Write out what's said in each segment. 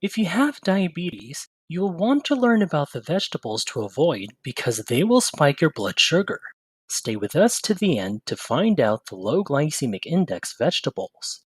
If you have diabetes, you will want to learn about the vegetables to avoid because they will spike your blood sugar. Stay with us to the end to find out the low glycemic index vegetables.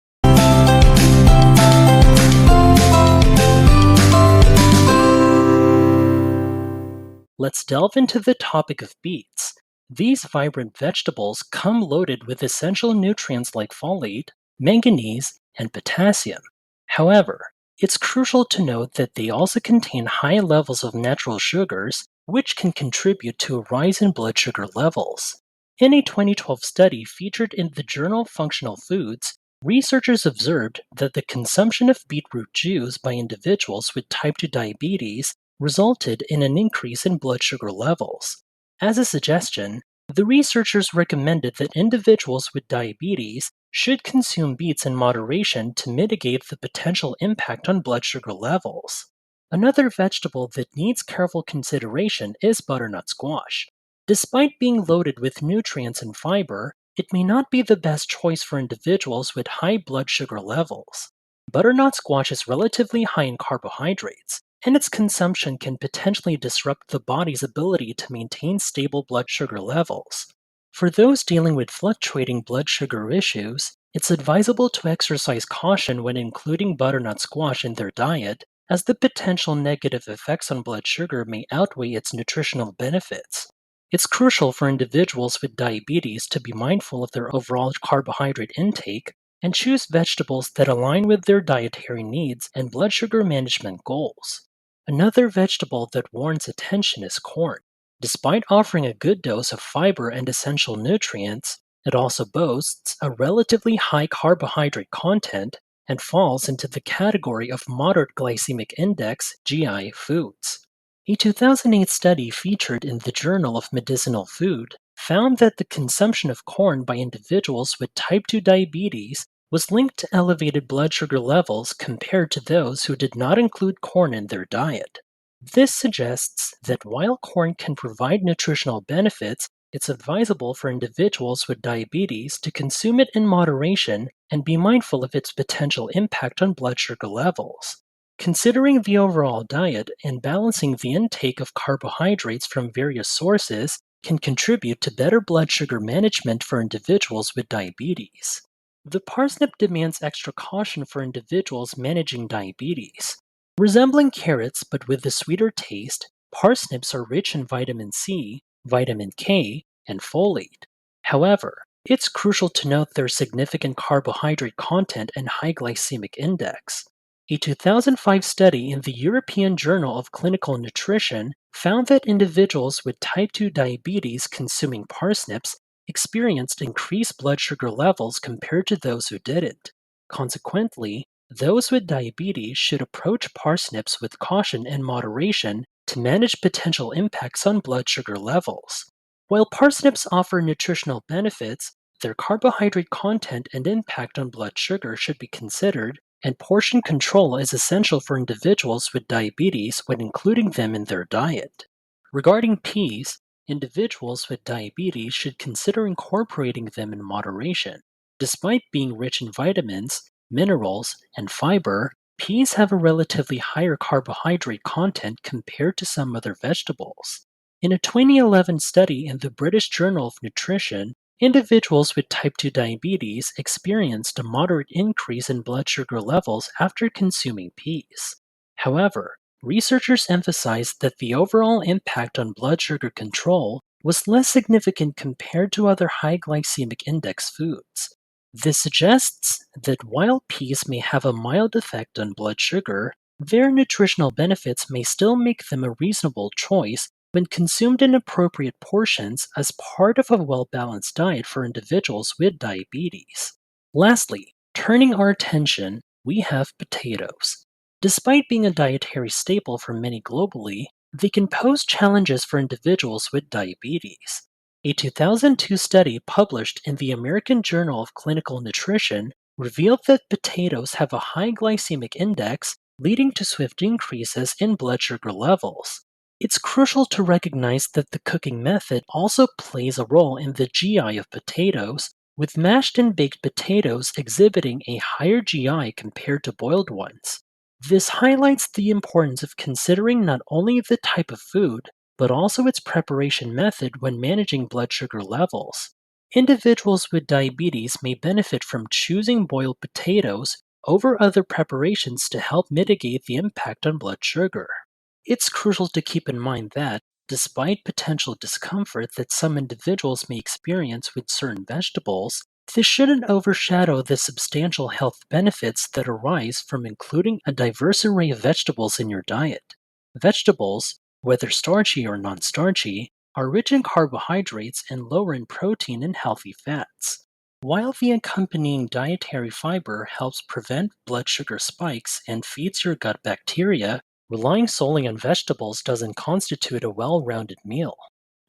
Let's delve into the topic of beets. These vibrant vegetables come loaded with essential nutrients like folate, manganese, and potassium. However, it's crucial to note that they also contain high levels of natural sugars, which can contribute to a rise in blood sugar levels. In a 2012 study featured in the journal Functional Foods, researchers observed that the consumption of beetroot juice by individuals with type 2 diabetes resulted in an increase in blood sugar levels. As a suggestion, the researchers recommended that individuals with diabetes should consume beets in moderation to mitigate the potential impact on blood sugar levels. Another vegetable that needs careful consideration is butternut squash. Despite being loaded with nutrients and fiber, it may not be the best choice for individuals with high blood sugar levels. Butternut squash is relatively high in carbohydrates, and its consumption can potentially disrupt the body's ability to maintain stable blood sugar levels. For those dealing with fluctuating blood sugar issues, it's advisable to exercise caution when including butternut squash in their diet, as the potential negative effects on blood sugar may outweigh its nutritional benefits. It's crucial for individuals with diabetes to be mindful of their overall carbohydrate intake and choose vegetables that align with their dietary needs and blood sugar management goals. Another vegetable that warrants attention is corn. Despite offering a good dose of fiber and essential nutrients, it also boasts a relatively high carbohydrate content and falls into the category of moderate glycemic index (GI) foods. A 2008 study featured in the Journal of Medicinal Food found that the consumption of corn by individuals with type 2 diabetes was linked to elevated blood sugar levels compared to those who did not include corn in their diet. This suggests that while corn can provide nutritional benefits, it's advisable for individuals with diabetes to consume it in moderation and be mindful of its potential impact on blood sugar levels. Considering the overall diet and balancing the intake of carbohydrates from various sources can contribute to better blood sugar management for individuals with diabetes. The parsnip demands extra caution for individuals managing diabetes. Resembling carrots but with a sweeter taste, parsnips are rich in vitamin C, vitamin K, and folate. However, it's crucial to note their significant carbohydrate content and high glycemic index. A 2005 study in the European Journal of Clinical Nutrition found that individuals with type 2 diabetes consuming parsnips experienced increased blood sugar levels compared to those who didn't. Consequently, those with diabetes should approach parsnips with caution and moderation to manage potential impacts on blood sugar levels. While parsnips offer nutritional benefits, their carbohydrate content and impact on blood sugar should be considered, and portion control is essential for individuals with diabetes when including them in their diet. Regarding peas, individuals with diabetes should consider incorporating them in moderation. Despite being rich in vitamins, minerals, and fiber, peas have a relatively higher carbohydrate content compared to some other vegetables. In a 2011 study in the British Journal of Nutrition, individuals with type 2 diabetes experienced a moderate increase in blood sugar levels after consuming peas. However, researchers emphasized that the overall impact on blood sugar control was less significant compared to other high glycemic index foods. This suggests that while peas may have a mild effect on blood sugar, their nutritional benefits may still make them a reasonable choice when consumed in appropriate portions as part of a well balanced diet for individuals with diabetes. Lastly, turning our attention, we have potatoes. Despite being a dietary staple for many globally, they can pose challenges for individuals with diabetes. A 2002 study published in the American Journal of Clinical Nutrition revealed that potatoes have a high glycemic index, leading to swift increases in blood sugar levels. It's crucial to recognize that the cooking method also plays a role in the GI of potatoes, with mashed and baked potatoes exhibiting a higher GI compared to boiled ones. This highlights the importance of considering not only the type of food, but also its preparation method when managing blood sugar levels. Individuals with diabetes may benefit from choosing boiled potatoes over other preparations to help mitigate the impact on blood sugar. It's crucial to keep in mind that, despite potential discomfort that some individuals may experience with certain vegetables, this shouldn't overshadow the substantial health benefits that arise from including a diverse array of vegetables in your diet. Vegetables, whether starchy or non starchy, are rich in carbohydrates and lower in protein and healthy fats. While the accompanying dietary fiber helps prevent blood sugar spikes and feeds your gut bacteria, relying solely on vegetables doesn't constitute a well rounded meal.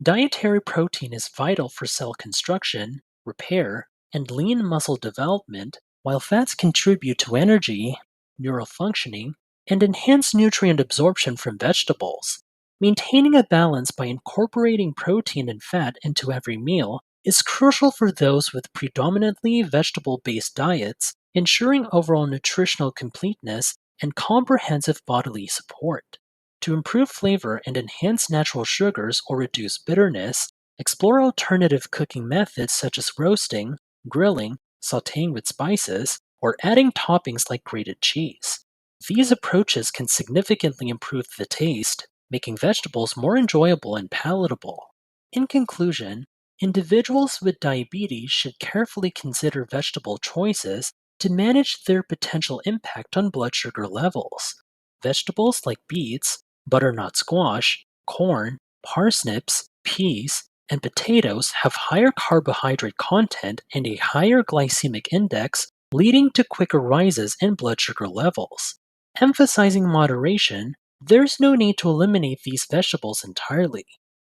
Dietary protein is vital for cell construction, repair, and lean muscle development, while fats contribute to energy, neural functioning, and enhance nutrient absorption from vegetables. Maintaining a balance by incorporating protein and fat into every meal is crucial for those with predominantly vegetable based diets, ensuring overall nutritional completeness and comprehensive bodily support. To improve flavor and enhance natural sugars or reduce bitterness, explore alternative cooking methods such as roasting, grilling, sauteing with spices, or adding toppings like grated cheese. These approaches can significantly improve the taste, making vegetables more enjoyable and palatable. In conclusion, individuals with diabetes should carefully consider vegetable choices to manage their potential impact on blood sugar levels. Vegetables like beets, butternut squash, corn, parsnips, peas, and potatoes have higher carbohydrate content and a higher glycemic index, leading to quicker rises in blood sugar levels. Emphasizing moderation, there's no need to eliminate these vegetables entirely.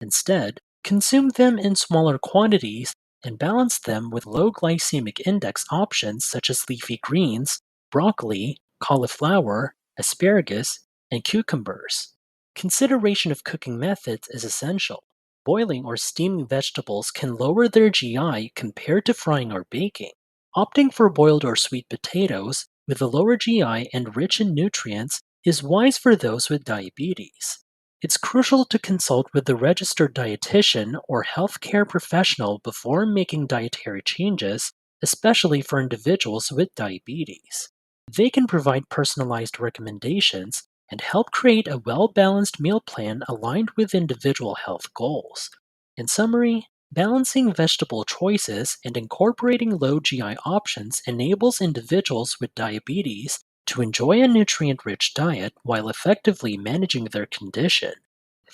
Instead, consume them in smaller quantities and balance them with low glycemic index options such as leafy greens, broccoli, cauliflower, asparagus, and cucumbers. Consideration of cooking methods is essential. Boiling or steaming vegetables can lower their GI compared to frying or baking. Opting for boiled or sweet potatoes with a lower GI and rich in nutrients is wise for those with diabetes. It's crucial to consult with a registered dietitian or healthcare professional before making dietary changes, especially for individuals with diabetes. They can provide personalized recommendations and help create a well balanced meal plan aligned with individual health goals. In summary, balancing vegetable choices and incorporating low GI options enables individuals with diabetes to enjoy a nutrient rich diet while effectively managing their condition.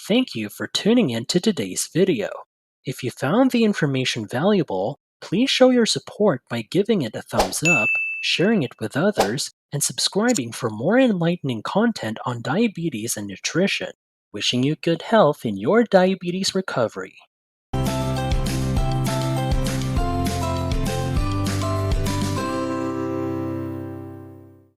Thank you for tuning in to today's video. If you found the information valuable, please show your support by giving it a thumbs up, sharing it with others, and subscribing for more enlightening content on diabetes and nutrition. Wishing you good health in your diabetes recovery.